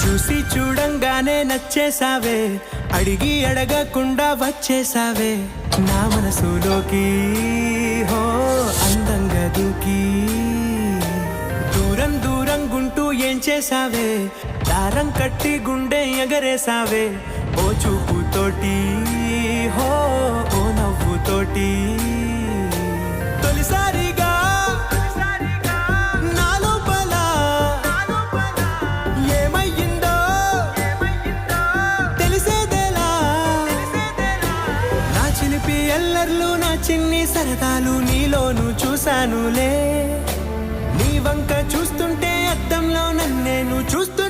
చూసి చూడంగానే నచ్చేసావే, అడిగి అడగకుండా వచ్చేసావే నా మనసులోకి. హో అందంగా దూకి దూరం దూరం గుంటూ ఏం చేసావే, దారం కట్టి గుండె ఎగరేసావే ఓ చూపుతోటి. హో ఓ నవ్వుతోటి తొలిసారిగా నా లోపల ఏమయ్యిందో తెలిసేదేలా. నా చిలిపి ఎల్లర్లు నా చిన్ని సరదాలు నీలోను చూశానులే. నీ వంక చూస్తుంటే అద్దంలో నన్నేను చూస్తూ